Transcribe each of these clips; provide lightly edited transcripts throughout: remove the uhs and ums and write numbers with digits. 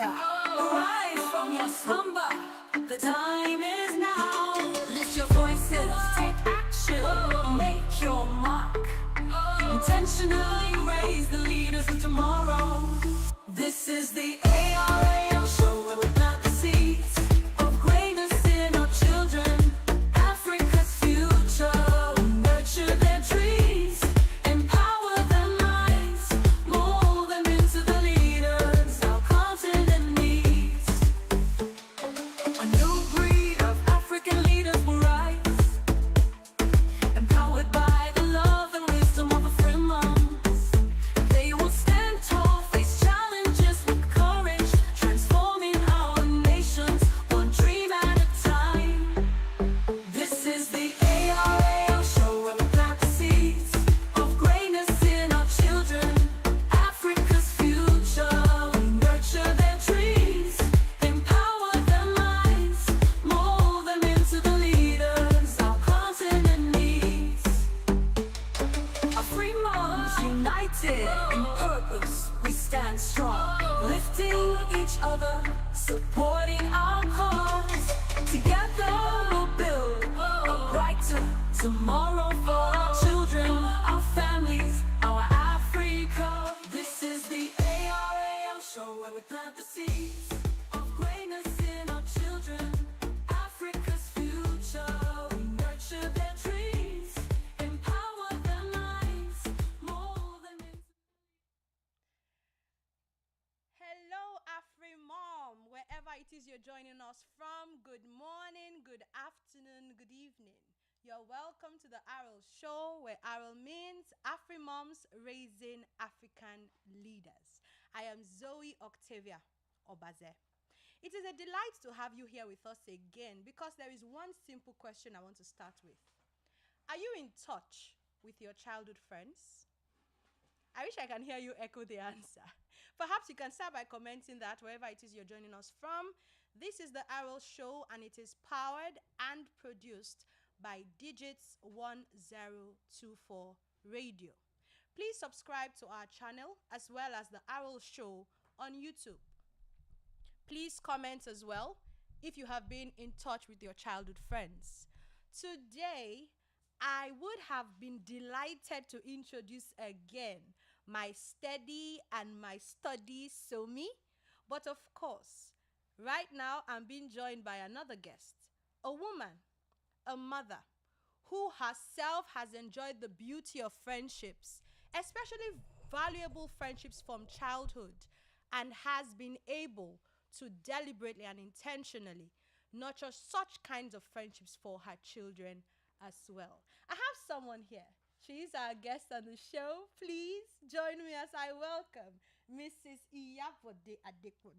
Africa. Rise from your slumber, the time is now. Lift your voices, take action, make your mark. Intentionally raise the leaders of tomorrow. This is the ARAL show where we plant the seeds of greatness in our children. Africa's future, nurture their dreams, empower their minds, mold them into the leaders our continent needs. A new breed of African leaders will rise, empowered by the love and wisdom of Afriparents. They will stand tall, face challenges with courage, transforming our nations one dream at a time. This is the ARAL show where we plant the seeds of greatness in our children. Africa's future, we nurture their dreams, empower their minds, mold them into the leaders our continent needs. Afriparents united in purpose, we stand strong, lifting each other, supporting our cause. Together we'll build a brighter tomorrow for our children, our families, our Africa. This is the ARAL show where we plant the seeds of greatness in our children. Africa's future, we nurture their dreams, empower their minds, mold them into. Hello, Afrimom, wherever it is you're joining us from. Good morning, good afternoon, good evening. You're welcome to the ARAL show, where ARAL means Afrimoms Raising African Leaders. I am Zoe Octavia Obaze. It is a delight to have you here with us again, because there is one simple question I want to start with. Are you in touch with your childhood friends? I wish I can hear you echo the answer. Perhaps you can start by commenting that wherever it is you're joining us from. This is the ARAL show, and it is powered and produced by Digits 1024 Radio. Please subscribe to our channel as well as the ARAL show on YouTube. Please comment as well if you have been in touch with your childhood friends. Today, I would have been delighted to introduce again my steady and my study Somi. But of course, right now I'm being joined by another guest, a woman, a mother, who herself has enjoyed the beauty of friendships, especially valuable friendships from childhood, and has been able to deliberately and intentionally nurture such kinds of friendships for her children as well. I have someone here. She is our guest on the show. Please join me as I welcome Mrs. Iyabode Adepoju.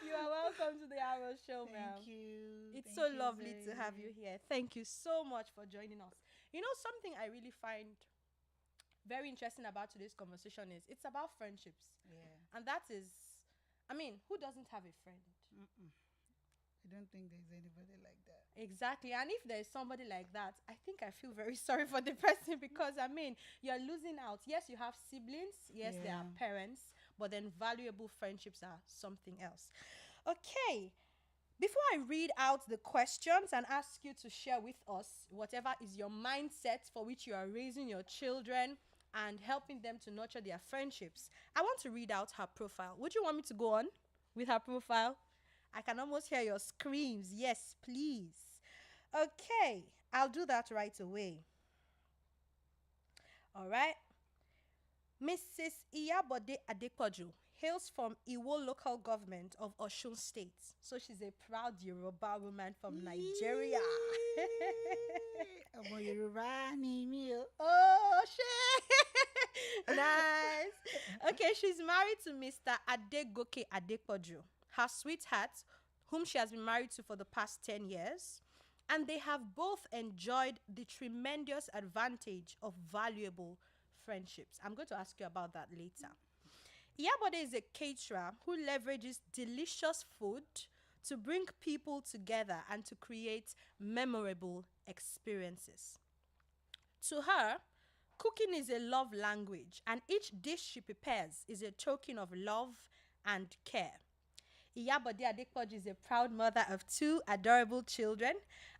You are welcome to the ARAL show, ma'am. Thank you. It's Thank so you, lovely to Zoe. have you here. Thank you so much for joining us. You know, something I really find very interesting about today's conversation is it's about friendships. Yeah. And that is, I mean, who doesn't have a friend? I don't think there's anybody like that. Exactly. And if there's somebody like that, I think I feel very sorry for the person, because I mean, you're losing out. Yes, you have siblings. Yes, they are Yeah. parents, but then valuable friendships are something else. Okay. Before I read out the questions and ask you to share with us whatever is your mindset for which you are raising your children and helping them to nurture their friendships, I want to read out her profile. Would you want me to go on with her profile? I can almost hear your screams. Yes, please. Okay, I'll do that right away. All right. Mrs. Iyabode Adepoju hails from Iwo local government of Osun State. So she's a proud Yoruba woman from Nigeria. Ọmọ Yorùbá ni mí o. Oh, shit. Nice. Okay, she's married to Mr. Adegoke Adepoju, her sweetheart, whom she has been married to for the past 10 years. And they have both enjoyed the tremendous advantage of valuable friendships. I'm going to ask you about that later. Iyabode is a caterer who leverages delicious food to bring people together and to create memorable experiences. To her, Cooking is a love language, and each dish she prepares is a token of love and care. Iyabode Adepoju is a proud mother of two adorable children,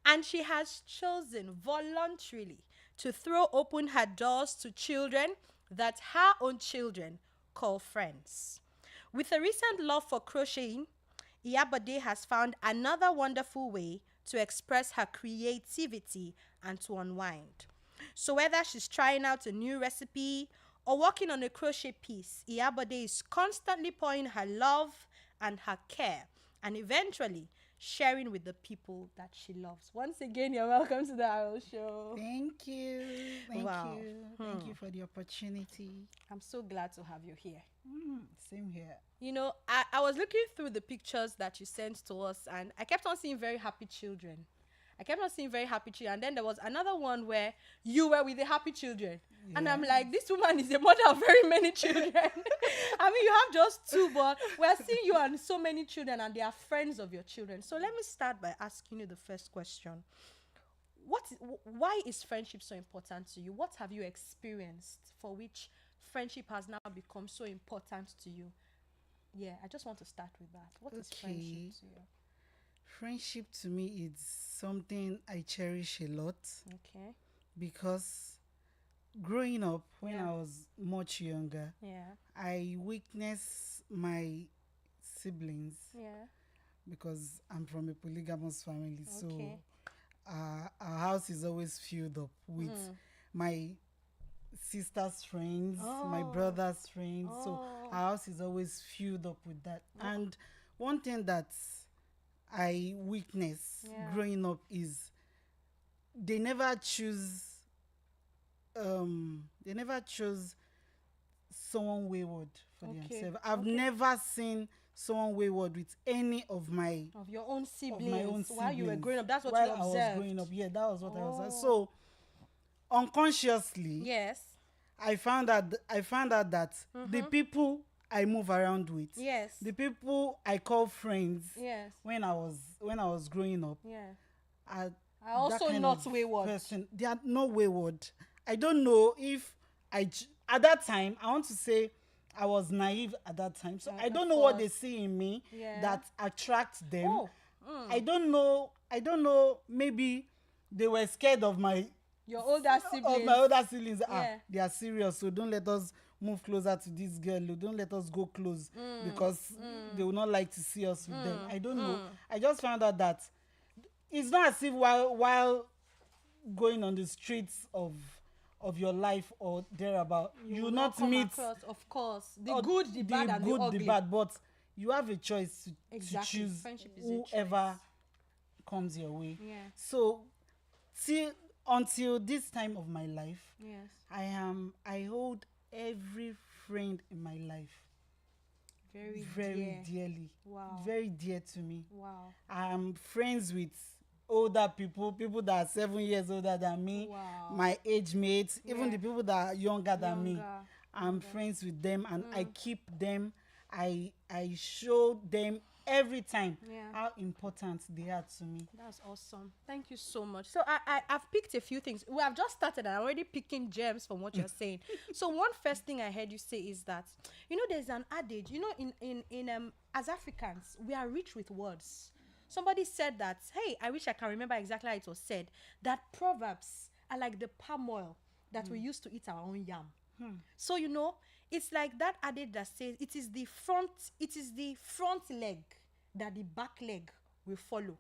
and she has chosen voluntarily to throw open her doors to children that her own children call friends. With a recent love for crocheting, Iyabode has found another wonderful way to express her creativity and to unwind. So whether she's trying out a new recipe or working on a crochet piece, Iyabode is constantly pouring her love and her care and eventually sharing with the people that she loves. Once again, you're welcome to the ARAL show. Thank you. Wow. Thank you for the opportunity. I'm so glad to have you here. Same here. You know, I was looking through the pictures that you sent to us, and I kept on seeing very happy children. And then there was another one where you were with the happy children. And I'm like, this woman is a mother of very many children. I mean, you have just two, but we're seeing you and so many children, and they are friends of your children. So let me start by asking you the first question. Why is friendship so important to you? What have you experienced for which friendship has now become so important to you? Yeah, I just want to start with that. What is friendship to you? Friendship to me is something I cherish a lot Okay. because growing up when I was much younger, I witnessed my siblings because I'm from a polygamous family. So our house is always filled up with my sister's friends, my brother's friends. So our house is always filled up with that. And one thing that I witnessed growing up is they never choose someone wayward for themselves. I've never seen someone wayward with any of your own siblings, while you were growing up. That's what while you observed. I was growing up. Yeah, that was what I was. So unconsciously, I found out that the people I move around with, the people I call friends, when I was growing up, are also not wayward. Person. They are not wayward. I don't know if at that time, I want to say I was naive at that time. So I don't know what they see in me that attracts them. I don't know. Maybe they were scared of your older siblings. Of my older siblings. They are serious. So don't let us move closer to this girl. Don't let us go close because they will not like to see us with them. I don't know. I just found out that it's not as if while going on the streets of your life or thereabout, you will not meet across, of course, the good, the bad, and the ugly. But you have a choice to choose whoever comes your way. So until this time of my life, I hold every friend in my life very dearly. Very dear to me. I'm friends with older people that are 7 years older than me, my age mates, even the people that are younger than me. I'm friends with them, and I keep them. I show them every time how important they are to me. That's awesome. Thank you so much. So I've picked a few things. We have just started and I'm already picking gems from what you're saying. So one first thing I heard you say is that, there's an adage, in as Africans, we are rich with words. Somebody said that, hey, I wish I can remember exactly how it was said, that proverbs are like the palm oil that we use to eat our own yam. So, it's like that adage that says it is the front leg that the back leg will follow.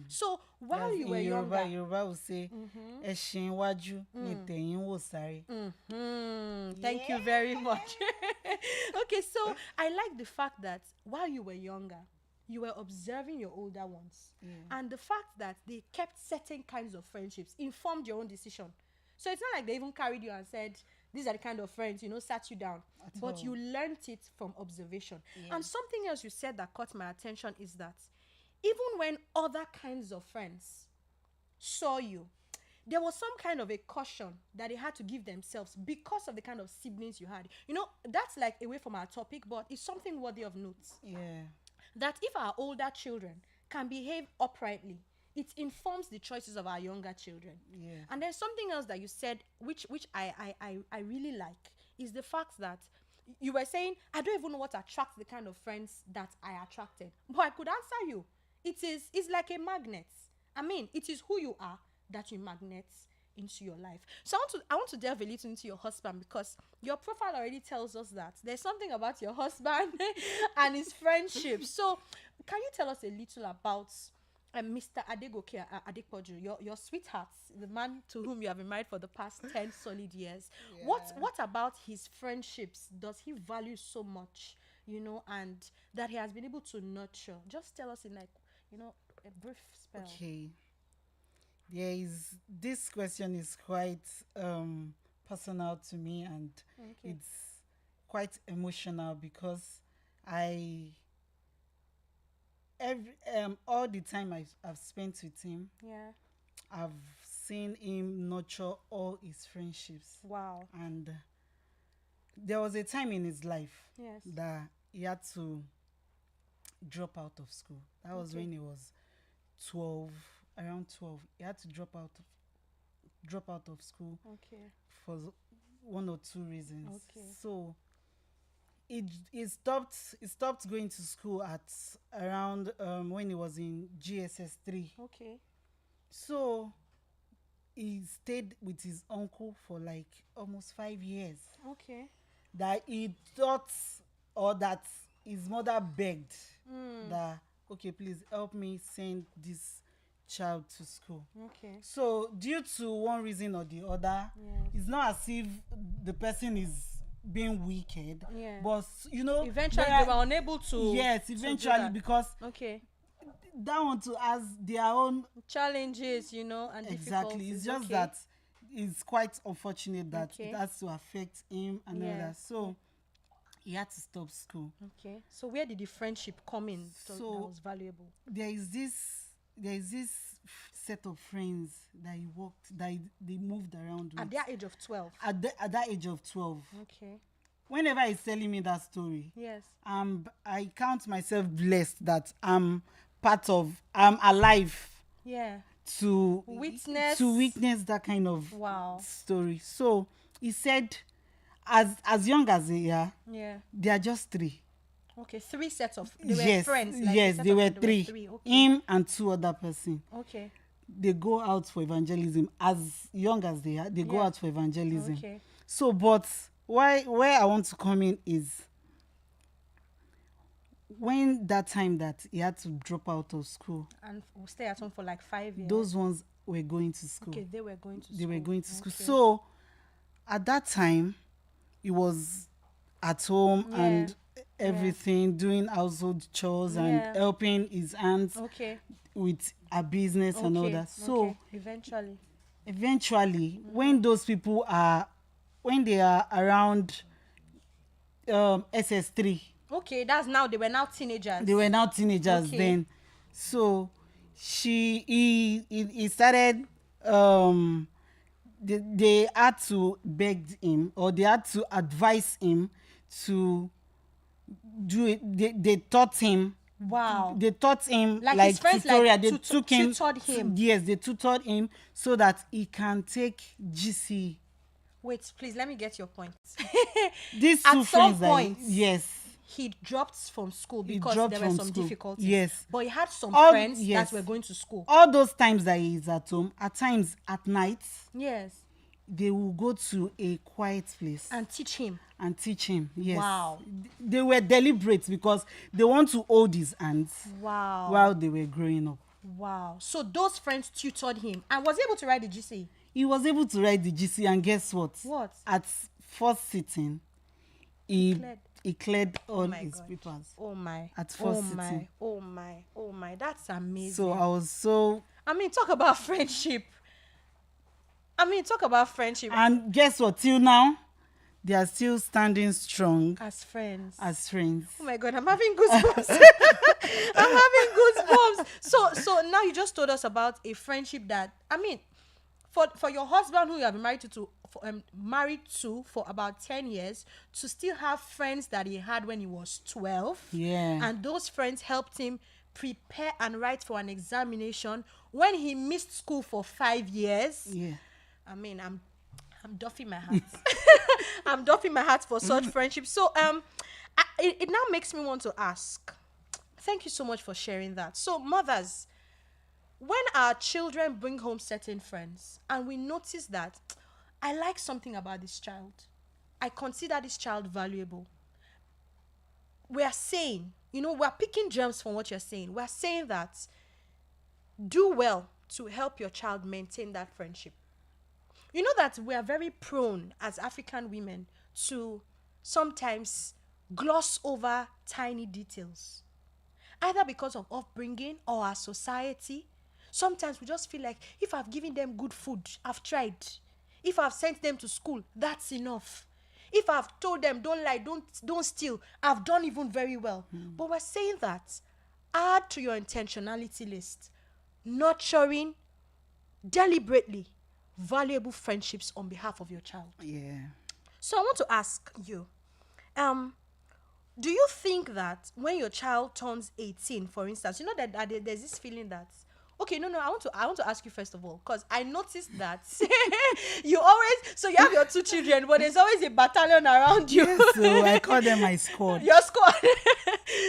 So while you were younger, Yoruba will say, "Ẹṣin iwájú ni tẹ̀yìn wò sáré." Thank you very much. Okay, so I like the fact that while you were younger, you were observing your older ones. And the fact that they kept certain kinds of friendships informed your own decision. So it's not like they even carried you and said, these are the kind of friends, sat you down. But you learned it from observation. And something else you said that caught my attention is that even when other kinds of friends saw you, there was some kind of a caution that they had to give themselves because of the kind of siblings you had. That's like away from our topic, but it's something worthy of note. That if our older children can behave uprightly, it informs the choices of our younger children. Yeah. And there's something else that you said, which I really like, is the fact that you were saying, I don't even know what attracts the kind of friends that I attracted. But I could answer you. It's like a magnet. I mean, it is who you are that you magnet into your life. So I want to delve a little into your husband, because your profile already tells us that there's something about your husband and his friendship. So can you tell us a little about Mr. Adepoju, your sweetheart, the man to whom you have been married for the past 10 solid years? Yeah. What about his friendships does he value so much, and that he has been able to nurture? Just tell us in a brief spell. Okay. This question is quite personal to me, and it's quite emotional, because all the time I've spent with him, I've seen him nurture all his friendships. Wow. And there was a time in his life that he had to drop out of school. That was when he was 12, around 12. He had to drop out of school for one or two reasons. So he stopped going to school at around when he was in GSS 3. So he stayed with his uncle for like almost 5 years. That he thought, or that his mother begged that, okay, please help me send this child to school. So due to one reason or the other, it's not as if the person is being wicked, but eventually they were unable to. Yes, eventually, because that one to has their own challenges, and exactly. It's just that it's quite unfortunate that it has to affect him and all that. So he had to stop school. So where did the friendship come in? So that was valuable. There is this set of friends that they moved around with. At their age of 12. At that age of 12. Whenever he's telling me that story, I count myself blessed that I'm alive. To witness that kind of story. So he said, as young as they are, they are just 3. 3 sets of. They were friends. They were 3. Him and 2 other person. They go out for evangelism. As young as they are, they go out for evangelism. So, but where I want to come in is when that time that he had to drop out of school and stay at home for like 5 years. Those ones were going to school. They were going to school. They were going to school. So at that time, he was at home and everything, doing household chores and helping his aunts with a business and all that. So eventually, when those people when they are around SS3. That's now, they were now teenagers. Then. So he started, they had to beg him, or they had to advise him to do it. They taught him. They taught him like his friends, tutorial. like, they tutored him. Yes, they tutored him so that he can take GC. Wait, please, let me get your point. These At two some friends, point, he dropped from school because there were some difficulties. Yes. But he had some friends that were going to school. All those times that he is at home, at times at night, they will go to a quiet place and teach him. Yes. Wow. They were deliberate because they want to hold his hands. Wow. While they were growing up. Wow. So those friends tutored him and was he able to write the GC? He was able to write the GC, and guess what? What? At first sitting, he cleared all his papers. Oh my. At first sitting. Oh my. That's amazing. So I was so... talk about friendship. And guess what? Till now, they are still standing strong. As friends. Oh my God, I'm having goosebumps. So now you just told us about a friendship that, for your husband who you have been married to for about 10 years, to still have friends that he had when he was 12. Yeah. And those friends helped him prepare and write for an examination when he missed school for 5 years. Yeah. I mean, I'm doffing my hat. I'm doffing my hat for such friendship. So it now makes me want to ask. Thank you so much for sharing that. So mothers, when our children bring home certain friends and we notice that I like something about this child, I consider this child valuable, we are saying, we're picking gems from what you're saying. We're saying that do well to help your child maintain that friendship. You know that we are very prone as African women to sometimes gloss over tiny details, either because of upbringing or our society. Sometimes we just feel like if I've given them good food, I've tried. If I've sent them to school, that's enough. If I've told them don't lie, don't steal, I've done even very well. But we're saying that add to your intentionality list, nurturing deliberately valuable friendships on behalf of your child. Yeah. So I want to ask you, do you think that when your child turns 18, for instance, that there's this feeling that, okay, no, I want to ask you first of all, because I noticed that you have your 2 children, but there's always a battalion around you. Yes, so I call them my squad. Your squad.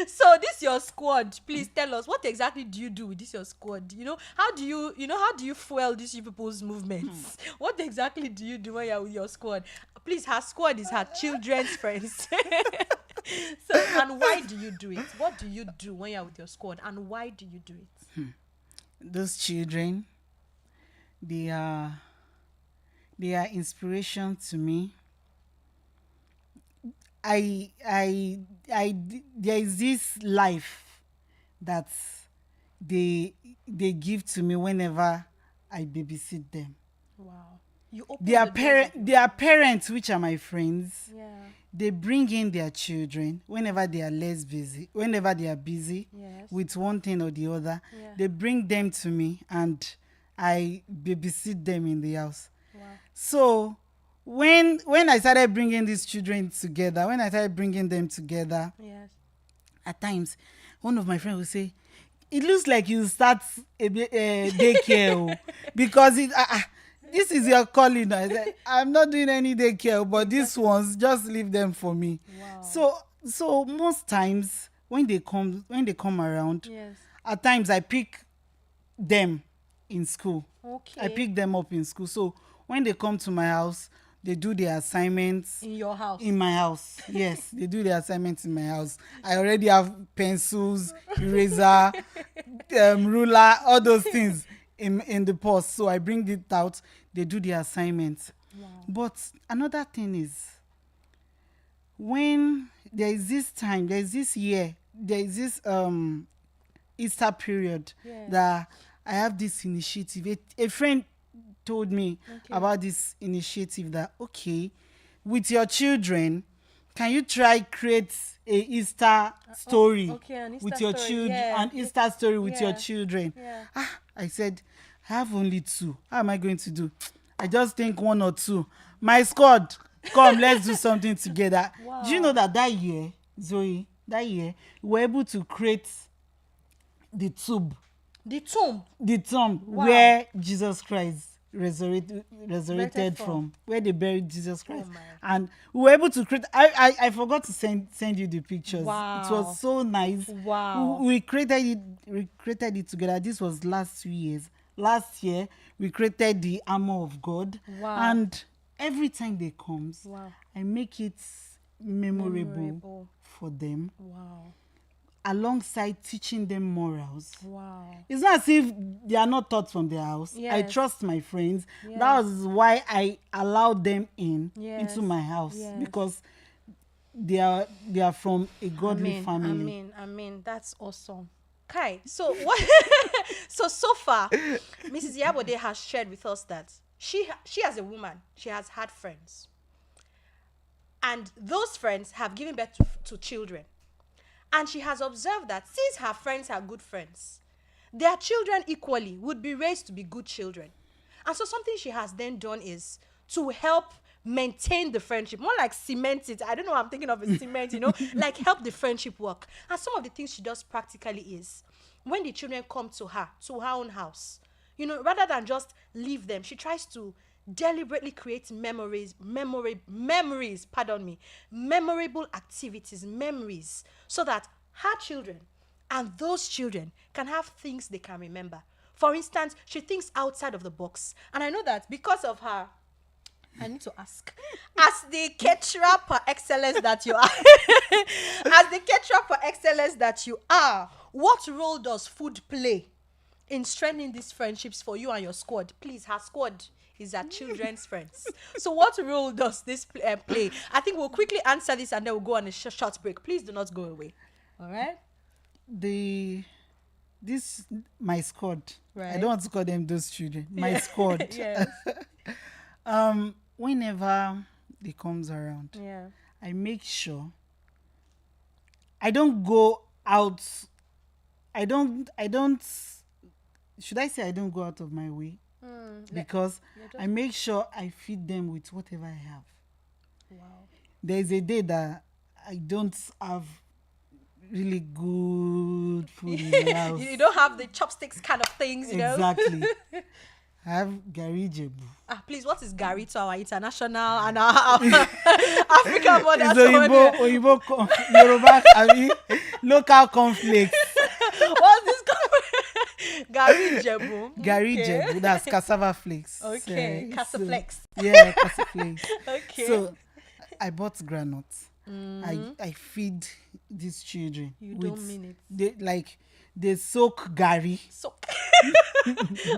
So this your squad. Please tell us, what exactly do you do with this your squad? How do you fuel these people's movements? What exactly do you do when you're with your squad? Please, her squad is her children's friends. So, and why do you do it? What do you do when you're with your squad, and why do you do it? Those children, they are inspiration to me. There is this life that they give to me whenever I babysit them. Wow. You open their parents, which are my friends. Yeah. They bring in their children whenever they are whenever they are busy with one thing or the other. Yeah. They bring them to me and I babysit them in the house. Wow. So when I started bringing these children together, Yes. at times, one of my friends will say, it looks like you start a daycare because this is your calling. I said, I'm not doing any daycare, but these ones, just leave them for me. Wow. So most times when they come around, Yes. at times I pick them in school. Okay. I pick them up in school. So when they come to my house, they do their assignments. In your house? In my house. Yes, they do their assignments in my house. I already have pencils, eraser, ruler, all those things in the purse. So I bring it out. They do their assignments. Wow. But another thing is, when there is this Easter period, that I have this initiative. A friend told me about this initiative that, okay, with your children, can you try create a Easter story with your children? An Easter story with your children. Yeah. I said, I have only 2. How am I going to do? I just think 1 or 2. My squad, come, let's do something together. Wow. Do you know that year, Zoe, we were able to create the tomb. The tomb? The tomb. Wow. Where Jesus Christ resurrected from, where they buried Jesus Christ. And we were able to create, I forgot to send you the pictures. Wow. It was so nice. Wow. We created it together. This was last 2 years. Last year we created the armor of God. Wow. And every time they comes, I make it memorable for them. Wow. Alongside teaching them morals. Wow. It's not as if they are not taught from their house. Yes. I trust my friends. Yes. That was why I allowed them into my house. Yes. Because they are from a godly family. Amen. That's awesome. Kai, so what? so far, Mrs. Iyabode has shared with us that she as a woman, she has had friends, and those friends have given birth to children. And she has observed that since her friends are good friends, their children equally would be raised to be good children. And so something she has then done is to help maintain the friendship, more like cement it. I don't know, I'm thinking of a cement, like help the friendship work. And some of the things she does practically is when the children come to her own house, rather than just leave them, she tries to deliberately create memorable activities, memories, so that her children and those children can have things they can remember. For instance, she thinks outside of the box. And I know that because of her, I need to ask, as the caterer per excellence that you are, what role does food play in strengthening these friendships for you and your squad? Please, her squad is her children's friends. So what role does this play? I think we'll quickly answer this and then we'll go on a short break. Please do not go away. All right? My squad. Right. I don't want to call them those children. My squad. Yes. Whenever they comes around, Yeah. I make sure I don't go out. I don't should I say I don't go out of my way? Because I make sure I feed them with whatever I have. Wow. There's a day that I don't have really good food in the house. You don't have the chopsticks kind of things, Exactly. I have Gari Jebu. Please, what is Gary to our international and our African mothers? It's Oyibo, Yoruba, local conflicts. What's this called? Gary Jebu. Gari Jebu, that's cassava flakes. Okay, cassaflex. Yeah, cassaflakes. Okay. So I bought granuts. I feed these children. You don't mean it. They soak Gari. So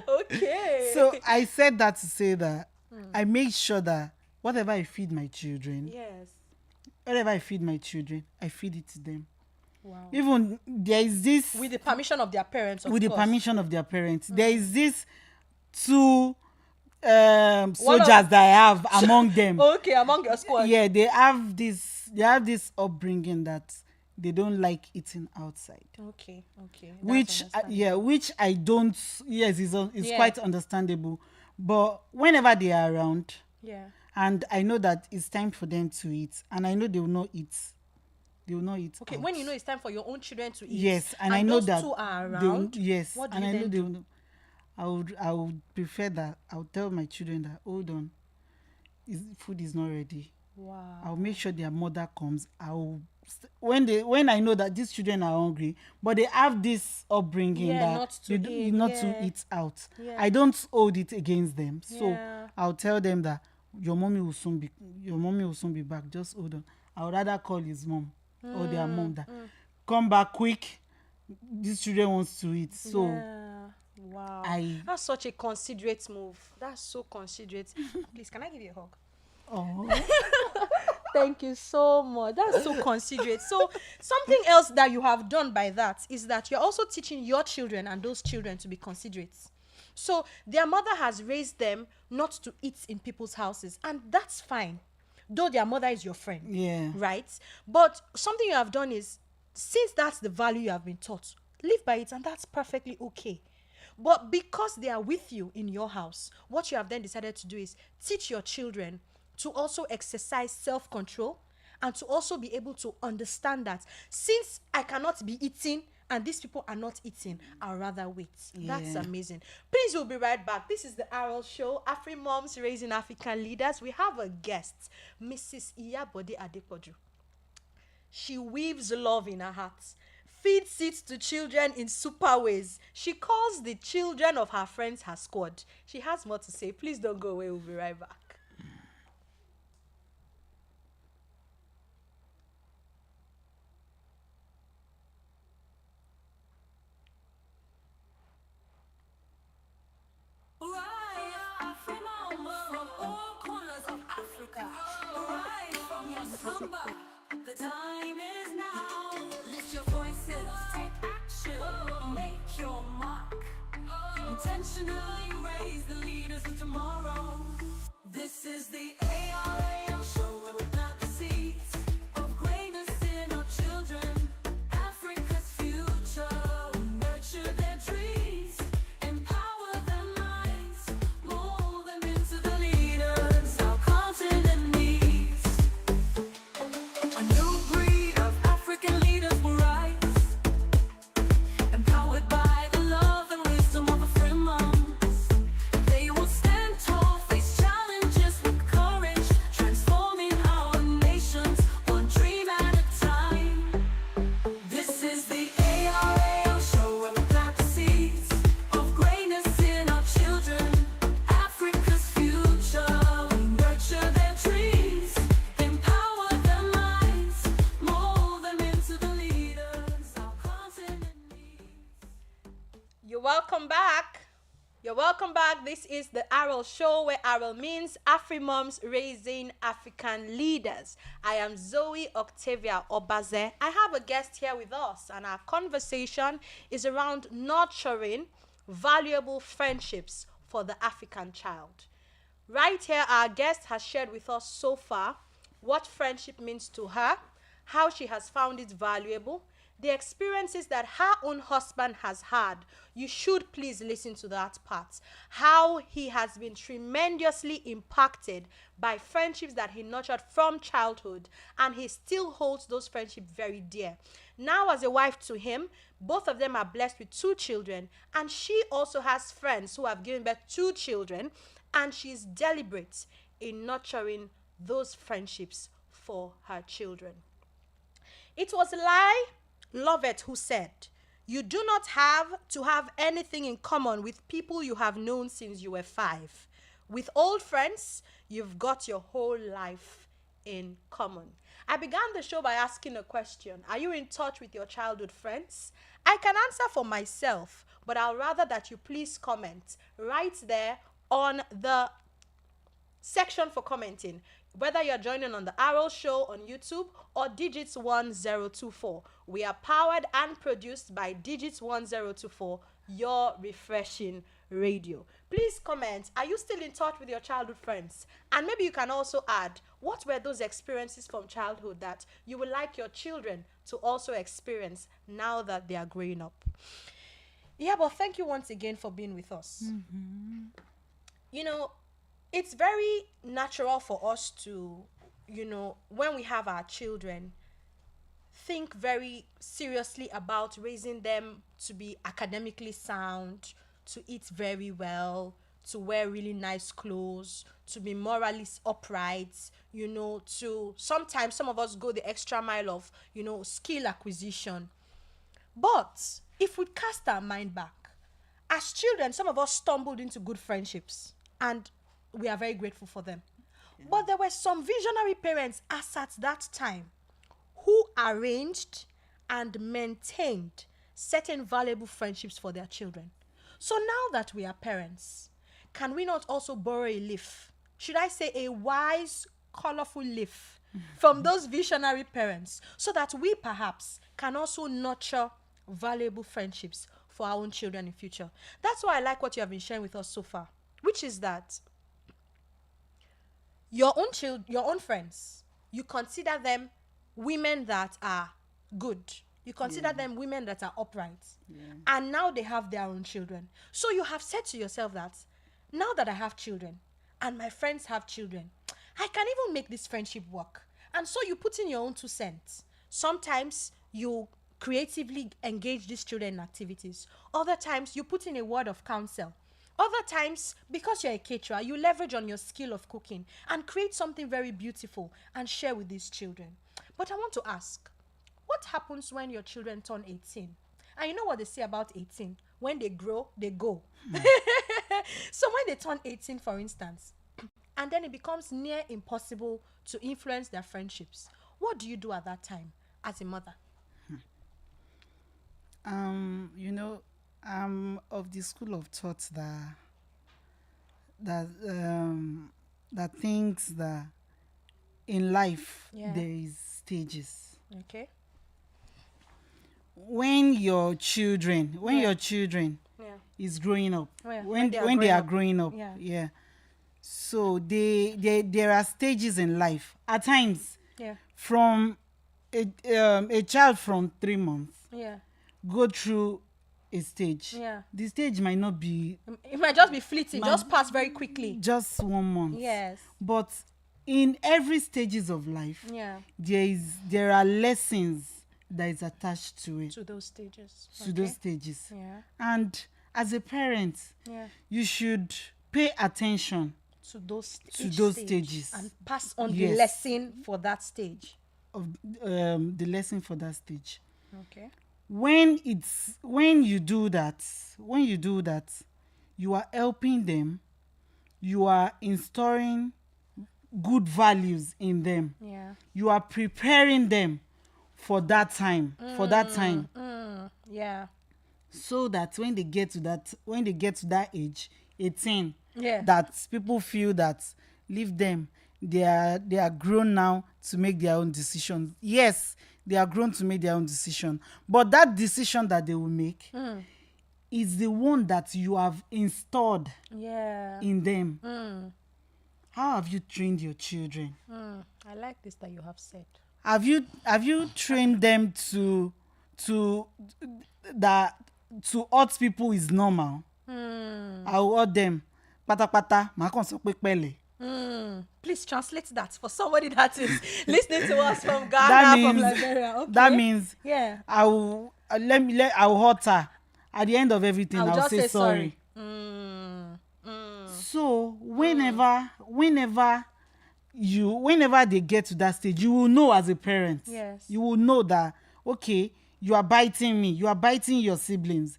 okay. So I said that to say that I make sure that whatever I feed my children, I feed it to them. Wow. Even there is this with the permission of their parents. The permission of their parents. There is this two soldiers that I have among them. Okay, among your squad. Yeah, they have this upbringing that they don't like eating outside. Okay. Which I don't. Yes, it's quite understandable. But whenever they are around, and I know that it's time for them to eat, and I know they will not eat. Okay, when you know it's time for your own children to eat. Yes, and I know those that two are around. Yes, what do and you I know then they do? will. I would prefer that. I would tell my children that, hold on, food is not ready. Wow. I'll make sure their mother comes. When I know that these children are hungry, but they have this upbringing that not to eat out. Yeah. I don't hold it against them. So I'll tell them that your mommy will soon be back. Just hold on. I would rather call his mom or their mom that come back quick. These children wants to eat. So wow. That's such a considerate move. That's so considerate. Please, can I give you a hug? Oh. Thank you so much. That's so considerate. So something else that you have done by that is that you're also teaching your children and those children to be considerate. So their mother has raised them not to eat in people's houses, and that's fine, though their mother is your friend. Yeah. Right? But something you have done is, since that's the value you have been taught, live by it, and that's perfectly okay. But because they are with you in your house, what you have then decided to do is teach your children to also exercise self-control and to also be able to understand that since I cannot be eating and these people are not eating, I'll rather wait. Yeah. That's amazing. Please, we'll be right back. This is the ARAL show, Afrimoms Raising African Leaders. We have a guest, Mrs. Iyabode Adepoju. She weaves love in her heart, feeds it to children in super ways. She calls the children of her friends her squad. She has more to say. Please don't go away. We'll be right back. The time is now. Lift your voices, take action, make your mark. Intentionally raise the leaders of tomorrow. This is the ARAL show where we plant the seeds of greatness in our children. Africa's future, nurture their dreams, empower their minds, mold them into the leaders our continent needs. A new breed of African leaders will rise, empowered by This is the ARAL show, where ARAL means Afrimoms Raising African Leaders. I am Zoe Octavia Obaze. I have a guest here with us, and our conversation is around nurturing valuable friendships for the African child. Right here, our guest has shared with us so far what friendship means to her, how she has found it valuable, the experiences that her own husband has had. You should please listen to that part. How he has been tremendously impacted by friendships that he nurtured from childhood, and he still holds those friendships very dear. Now, as a wife to him, both of them are blessed with 2 children, and she also has friends who have given birth 2 children, and she's deliberate in nurturing those friendships for her children. It was Lai Lovett who said, "You do not have to have anything in common with people you have known since you were 5. With old friends, you've got your whole life in common." I began the show by asking a question. Are you in touch with your childhood friends? I can answer for myself, but I'll rather that you please comment right there on the section for commenting, whether you're joining on the ARAL show on YouTube or Digits 1024. We are powered and produced by Digits 1024, your refreshing radio. Please comment, are you still in touch with your childhood friends? And maybe you can also add, what were those experiences from childhood that you would like your children to also experience now that they are growing up? Yeah, but thank you once again for being with us. Mm-hmm. You know, it's very natural for us to, when we have our children, think very seriously about raising them to be academically sound, to eat very well, to wear really nice clothes, to be morally upright, to sometimes some of us go the extra mile of, skill acquisition. But if we cast our mind back, as children, some of us stumbled into good friendships, and we are very grateful for them. Yeah. But there were some visionary parents as at that time who arranged and maintained certain valuable friendships for their children. So now that we are parents, can we not also borrow a leaf? Should I say a wise, colorful leaf from those visionary parents, so that we perhaps can also nurture valuable friendships for our own children in future? That's why I like what you have been sharing with us so far, which is that your own friends, you consider them women that are good. You consider them women that are upright. Yeah. And now they have their own children. So you have said to yourself that, now that I have children and my friends have children, I can even make this friendship work. And so you put in your own 2 cents. Sometimes you creatively engage these children in activities. Other times you put in a word of counsel. Other times, because you're a caterer, you leverage on your skill of cooking and create something very beautiful and share with these children. But I want to ask, what happens when your children turn 18? And you know what they say about 18? When they grow, they go. So when they turn 18, for instance, and then it becomes near impossible to influence their friendships, what do you do at that time as a mother? I'm of the school of thought that thinks that in life there is stages. Okay. When your children is growing up, when they are growing up, so there are stages in life. At times, from a child from 3 months, go through a stage. The stage might not be. It might just be fleeting, just pass very quickly. Just 1 month. Yes. But in every stages of life, there are lessons that is attached to it. To those stages. Those stages. Yeah. And as a parent, you should pay attention to those stages and pass on the lesson for that stage. The lesson for that stage. Okay. When you do that, you are helping them, you are installing good values in them. Yeah. You are preparing them for that time. Yeah. So that when they get to that age, 18, that people feel that leave them. They are grown now to make their own decisions. Yes, they are grown to make their own decision. But that decision that they will make is the one that you have installed in them. How have you trained your children? I like this that you have said. Have you trained them to hurt people is normal? I will hurt them. Pata ma kon sọ pé pẹ̀lẹ́. Please translate that for somebody that is listening to us from Ghana, from Liberia. Okay. That means I will hurt her. At the end of everything, I'll say sorry. So whenever they get to that stage, you will know as a parent. Yes. You will know that, okay, you are biting me. You are biting your siblings.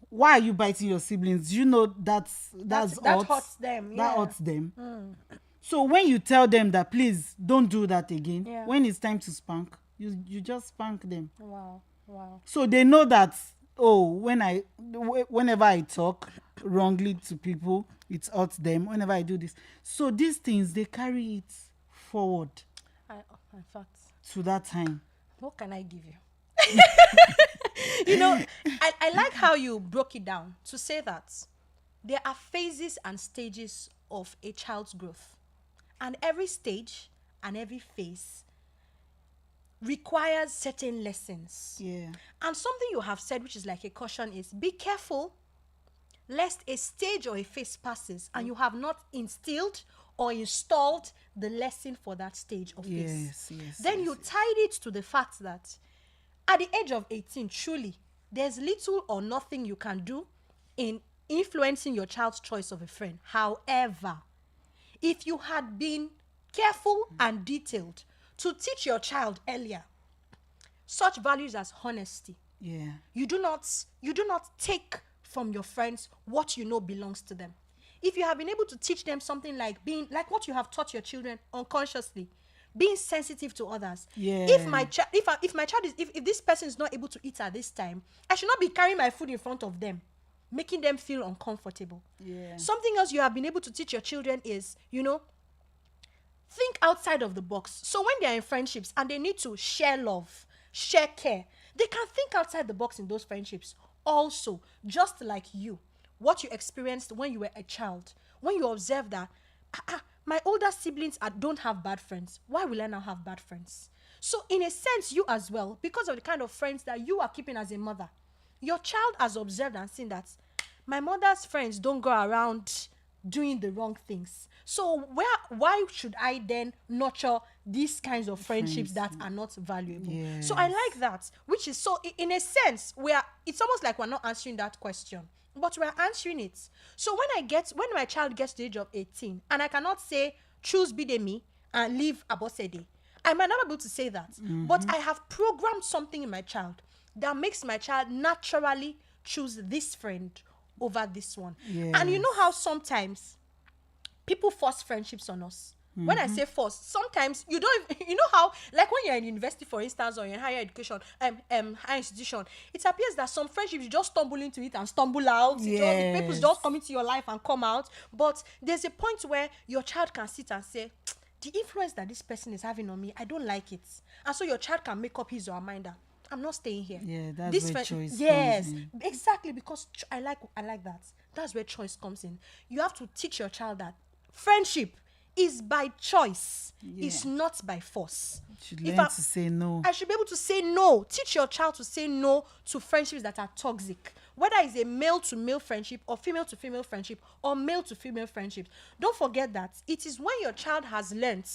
Why are you biting your siblings? You know that hurts them. That hurts them. So when you tell them that, please don't do that again, when it's time to spank, you just spank them. Wow. So they know that, whenever I talk wrongly to people, it hurts them. Whenever I do this. So these things, they carry it forward. In fact. To that time. What can I give you? I like how you broke it down to say that there are phases and stages of a child's growth. And every stage and every phase requires certain lessons. Yeah. And something you have said, which is like a caution, is be careful lest a stage or a phase passes and you have not instilled or installed the lesson for that stage or phase. Yes. Then you tied it to the fact that at the age of 18, truly, there's little or nothing you can do in influencing your child's choice of a friend. However, if you had been careful and detailed to teach your child earlier such values as honesty, you do not take from your friends what you know belongs to them. If you have been able to teach them something like being like what you have taught your children unconsciously, being sensitive to others. If this person is not able to eat at this time, I should not be carrying my food in front of them, making them feel uncomfortable. Something else you have been able to teach your children is, think outside of the box. So when they're in friendships and they need to share love, share care, they can think outside the box in those friendships. Also, just like what you experienced when you were a child, when you observed that, my older siblings don't have bad friends. Why will I now have bad friends? So in a sense, you as well, because of the kind of friends that you are keeping as a mother, your child has observed and seen that my mother's friends don't go around doing the wrong things. So why should I then nurture these kinds of friendships that are not valuable? Yes. So I like that, which is so in a sense it's almost like we're not answering that question, but we're answering it. So when my child gets to the age of 18 and I cannot say choose Bidemi and leave Abosede, I might not be able to say that, but I have programmed something in my child that makes my child naturally choose this friend over this one. Yes. And you know how sometimes people force friendships on us. When I say force, sometimes you know how, like when you're in university, for instance, or in higher education, higher institution, it appears that some friendships you just stumble into it and stumble out. Yes. The people just come into your life and come out. But there's a point where your child can sit and say, the influence that this person is having on me, I don't like it. And so your child can make up his or her mind that I'm not staying here. Yeah, that's where choice comes in. Exactly, because I like that. That's where choice comes in. You have to teach your child that friendship is by choice. It's not by force. You should learn to say no. I should be able to say no. Teach your child to say no to friendships that are toxic. Whether it's a male to male friendship or female to female friendship or male to female friendship. Don't forget that it is when your child has learned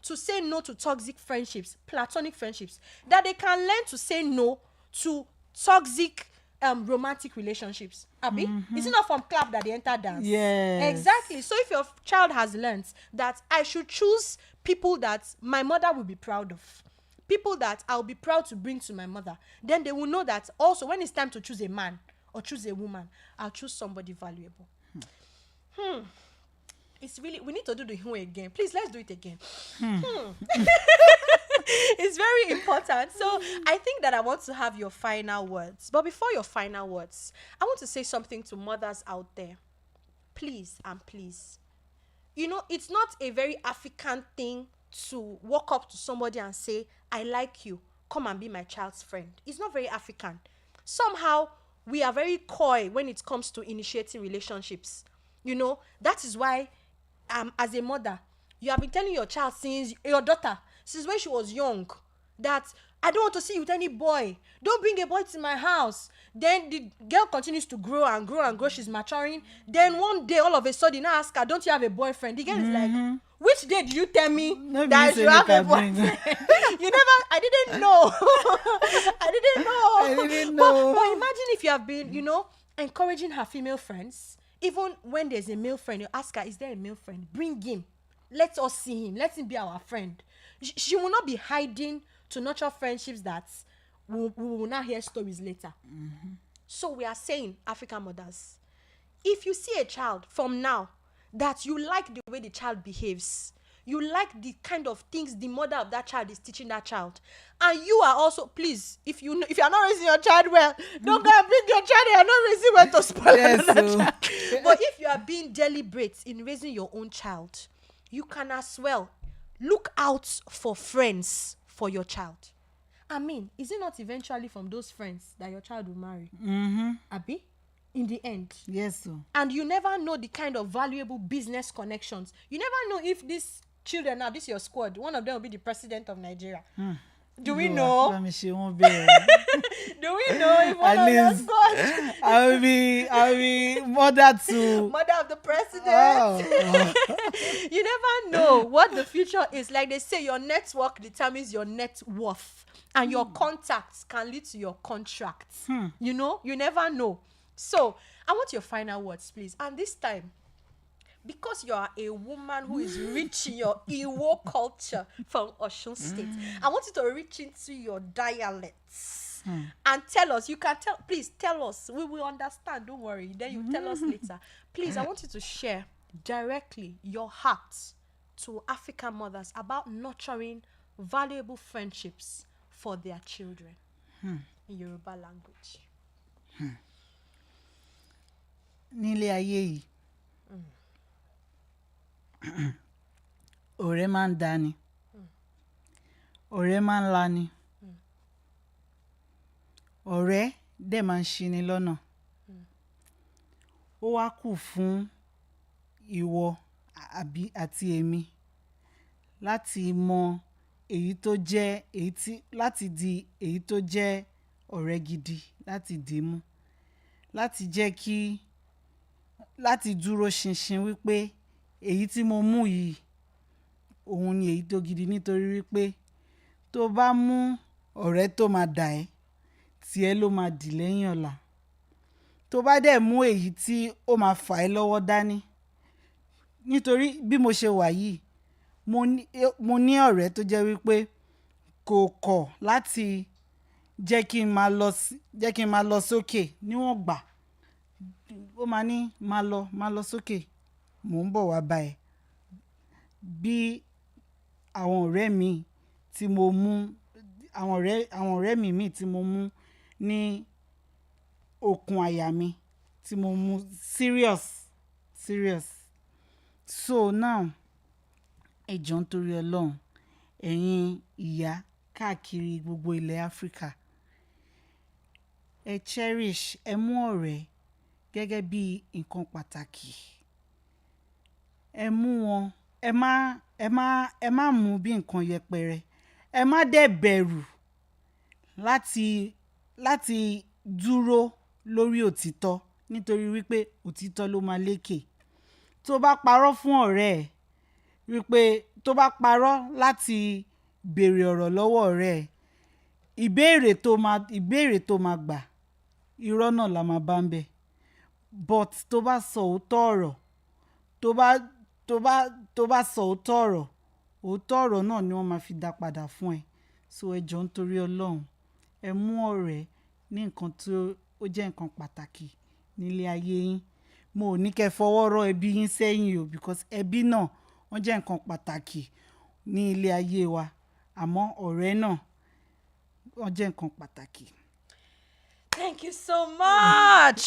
to say no to toxic friendships, platonic friendships, that they can learn to say no to toxic romantic relationships. Abi? Is it not from club that they enter dance? Yes. Exactly. So if your child has learned that I should choose people that my mother will be proud of, people that I'll be proud to bring to my mother, then they will know that also when it's time to choose a man or choose a woman, I'll choose somebody valuable. It's really, we need to do the who again. Please, let's do it again. It's very important. So I think that I want to have your final words. But before your final words, I want to say something to mothers out there. please and please, you know, it's not a very African thing to walk up to somebody and say, I like you, come and be my child's friend. It's not very African. Somehow, we are very coy when it comes to initiating relationships. You know, that is why, as a mother, you have been telling your child your daughter, since when she was young, that I don't want to see you with any boy. Don't bring a boy to my house. Then the girl continues to grow and grow and grow. She's maturing. Then one day, all of a sudden, I ask her, don't you have a boyfriend? The girl is like, which day did you tell me that you have a boyfriend? You never, I didn't know. I didn't know. But imagine if you have been, you know, encouraging her female friends. Even when there's a male friend, you ask her, is there a male friend? Bring him. Let us see him. Let him be our friend. She will not be hiding to nurture friendships that we will not hear stories later. So we are saying, African mothers, if you see a child from now that you like the way the child behaves, you like the kind of things the mother of that child is teaching that child, and you are also, please, if you are not raising your child well, don't go and bring your child. You are not raising well to spoil another child. But if you are being deliberate in raising your own child, you can as well look out for friends for your child. I mean, is it not eventually from those friends that your child will marry? Abi? In the end. Yes, sir. And you never know the kind of valuable business connections. You never know if these children, now this is your squad, one of them will be the president of Nigeria. Do we know? Do we know if one of your squad? I'll be mother of the president. Oh. You never know what the future is. Like they say, your network determines your net worth, and your contacts can lead to your contracts. You know, you never know. So I want your final words, please. And this time, because you are a woman who is rich in your Iwo culture from Osun State, I want you to reach into your dialects and tell us. You can tell, please tell us. We will understand. Don't worry. Then you tell us later. Please, I want you to share directly your heart to African mothers about nurturing valuable friendships for their children in Yoruba language. Nílé ayé yìí, ọ̀rẹ́ máa ń dání, ọ̀rẹ́ máa ń lani, ọ̀rẹ́ dẹ̀ máa ń ṣini lọ́nà. Ó wá kù fún ìwọ àti èmi láti mọ láti di èyí tó jẹ́ ọ̀rẹ́ gidi, láti dìímú, láti dúró ṣinṣin wípé èyí tí mo mú yìí òun ni èyí tó gidi, nítorí wípé tó bá mú ọ̀rẹ́ tó máa dà ẹ́, tiẹ̀ ló máa dì lẹ́yìn ọ̀la. Tó bá dẹ̀ mú èyí tí ó máa fà ẹ́ lọ́wọ́ dání, nítorí bí mo ṣe wà yìí, mo ní ọ̀rẹ́ tó jẹ́ wípé kò kọ̀ láti jẹ́ kí n máa lọ sókè níwọ̀n gbà. Ó máa ní máa lọ sókè, mò ń bọ̀ wá bá ẹ. Bí àwọn ọ̀rẹ́ mi tí mo mú, àwọn ọ̀rẹ́ mi tí mo mú ní okùn àyà mi, tí mo mú serious. So now, ẹ jọ̀ọ́ nítorí Ọlọ́run, ẹ̀yin ìyá káàkiri gbogbo ilẹ̀ Áfíríkà, ẹ cherish, ẹ mú ọ̀rẹ́ gẹ́gẹ́ bí nǹkan pàtàkì. Ẹ mú wọn, ẹ má mú bí nǹkan yẹpẹrẹ. Ẹ má dẹ̀ bẹ̀rù láti dúró lórí òtítọ́, nítorí wípé òtítọ́ ló máa lékè. Tó bá parọ́ fún ọ̀rẹ́ ẹ̀, wípé tó bá parọ́ láti béèrè ọ̀rọ̀ lọ́wọ́ ọ̀rẹ́ ẹ̀, ìbéèrè tó máa gbà, irọ́ náà la máa bá ń bẹ̀. But tó bá sọ òótọ́ ọ̀rọ̀, tó bá sọ òótọ́ ọ̀rọ̀ náà ni wọ́n máa fi dá padà fún ẹ. So ẹ jọ̀ọ́ nítorí Ọlọ́run, ẹ mú ọ̀rẹ́ ní nǹkan tó jẹ́ nǹkan pàtàkì nílé ayé yín. Mo ò ní kẹ́ fọwọ́ rọ́ ẹbí yín sẹ́yìn o, because ẹbí náà wọ́n jẹ́ nǹkan pàtàkì ní ilé ayé wa, àmọ́ ọ̀rẹ́ náà wọ́n jẹ́ nǹkan pàtàkì. Thank you so much.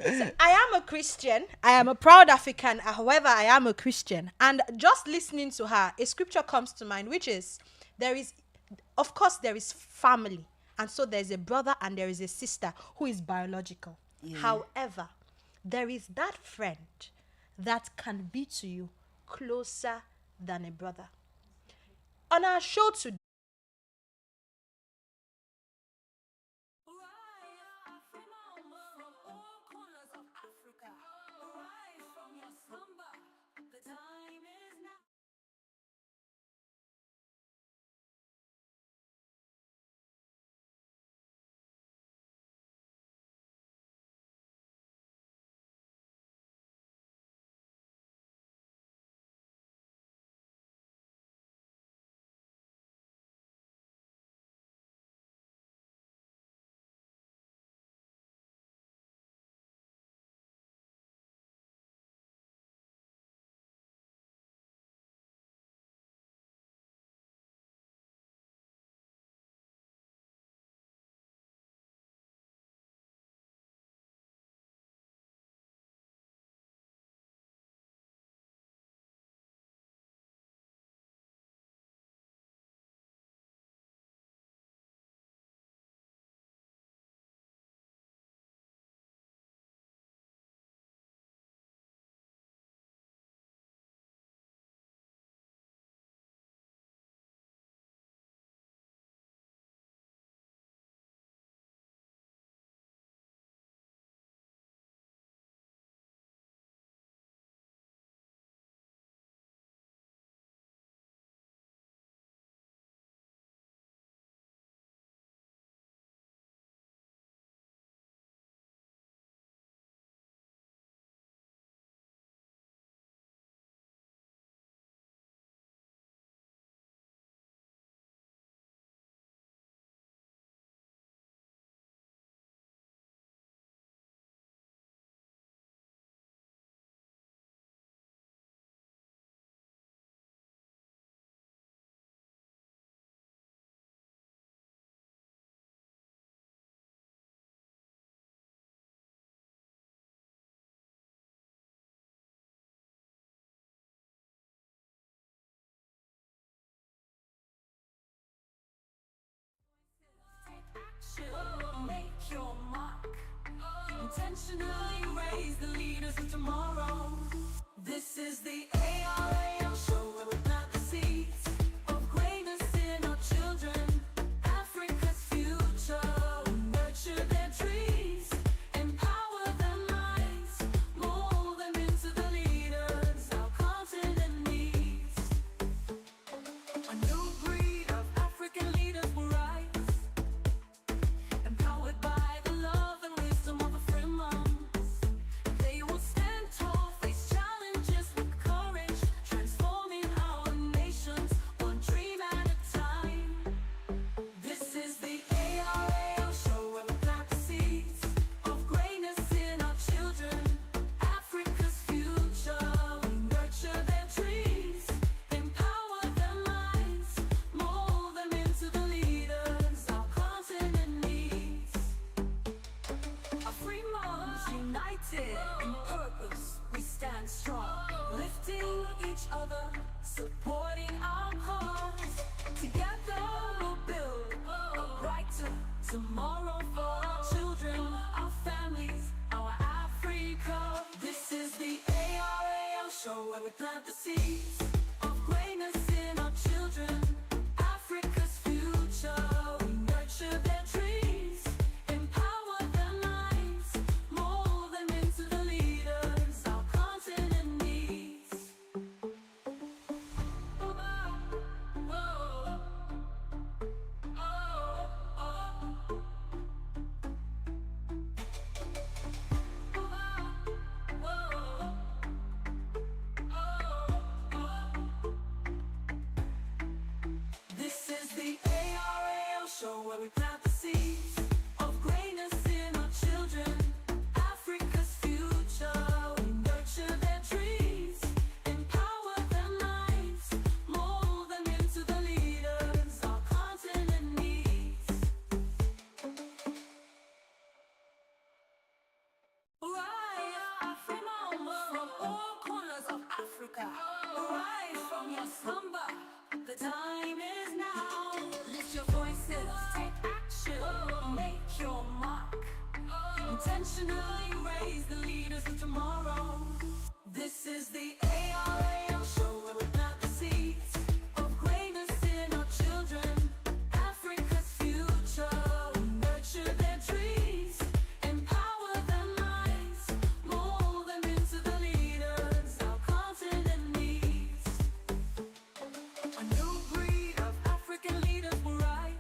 So I am a Christian. I am a proud African. However, I am a Christian. And just listening to her, a scripture comes to mind, which is of course, there is family. And so there's a brother and there is a sister who is biological. Yeah. However, there is that friend that can be to you closer than a brother. On our show today, make your mark. Intentionally raise the leaders of tomorrow. This is the ARAL show where we plant the seeds of greatness in our children. Africa's future. Nurture their dreams, empower their minds, mold them into the leaders our continent needs. A new breed of African leaders will rise, empowered by the love and wisdom of Afriparents. They will stand tall, face challenges with courage, transforming our nations one dream at a time. This is the ARAL show where we plant the seeds of greatness in our children. Africa's future, we nurture their dreams, empower their minds, mold them into the leaders our continent needs. Afriparents united in purpose, we stand strong, lifting each other, supporting our cause. Together we'll build a brighter tomorrow for our children, our families, our Africa. This is the ARAL show where we plant the seeds of greatness in our children. Africa's future, we nurture their dreams, empower their minds, mold them into the leaders our continent needs. This is the ARAL intentionally raise the leaders of tomorrow. This is the ARAL show where we plant the seeds of greatness in our children. Africa's future, we nurture their dreams, empower their minds, mold them into the leaders our continent needs. A new breed of African leaders will rise,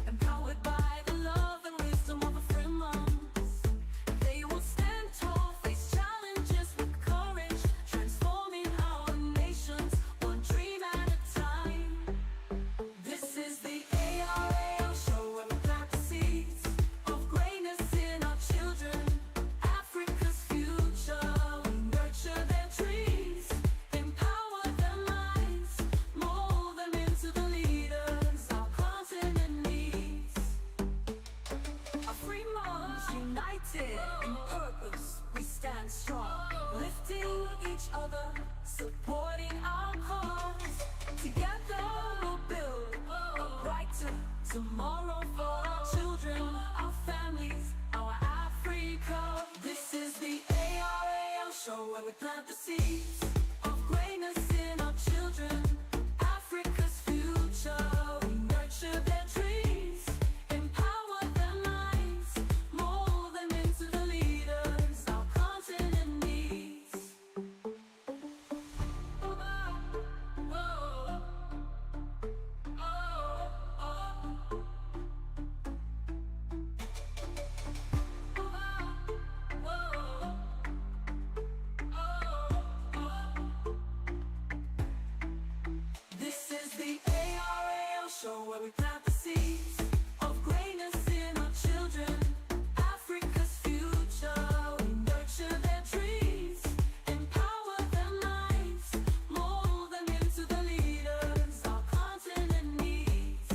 empowered by the love and wisdom of Afrimoms. They will stand tall, face challenges with courage, transforming our nations one dream at a time. This is the ARAL show where we plant the seeds of greatness in our children. Africa's future, we nurture their dreams, empower their minds, mold them into the leaders our continent needs. Afrimoms united in purpose, we stand strong, lifting each other, supporting our cause. Together we'll build a brighter tomorrow for our children, our families, our Africa. This is the ARAL show where we plant the seeds of greatness in our children. Africa's future, we nurture their dreams, empower their minds, mold them into the leaders our continent needs. This is the ARAL show where we plant the seeds of greatness in our children. Africa's future, we nurture their dreams, empower their minds, mold them into the leaders our continent needs.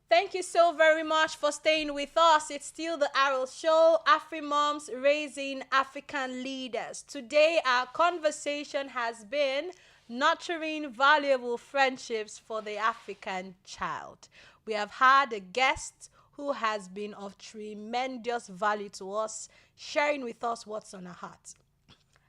Thank you so very much for staying with us. It's still the ARAL show, Afrimoms Raising African Leaders. Today, our conversation has been nurturing valuable friendships for the African child. We have had a guest who has been of tremendous value to us, sharing with us what's on her heart.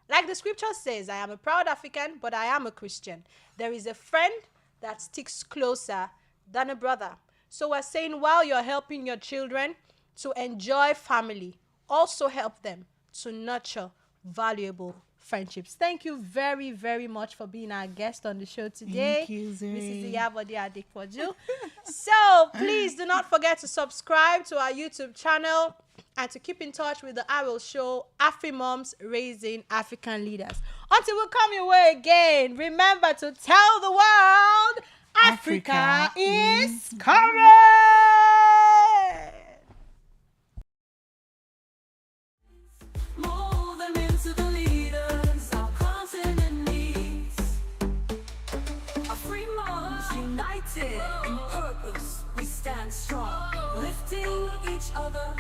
Like the scripture says, I am a proud African, but I am a Christian. There is a friend that sticks closer than a brother. So we're saying while you're helping your children to enjoy family, also help them to nurture valuable friendships. Thank you very, very much for being our guest on the show today. Thank you, Zoe. Mrs. Iyabode Adepoju. So please do not forget to subscribe to our YouTube channel and to keep in touch with the ARAL show, Afrimoms Raising African Leaders. Until we come your way again, remember to tell the world Africa is coming! Mold them into the leaders our continent needs. Afrimoms united in purpose, we stand strong, lifting each other,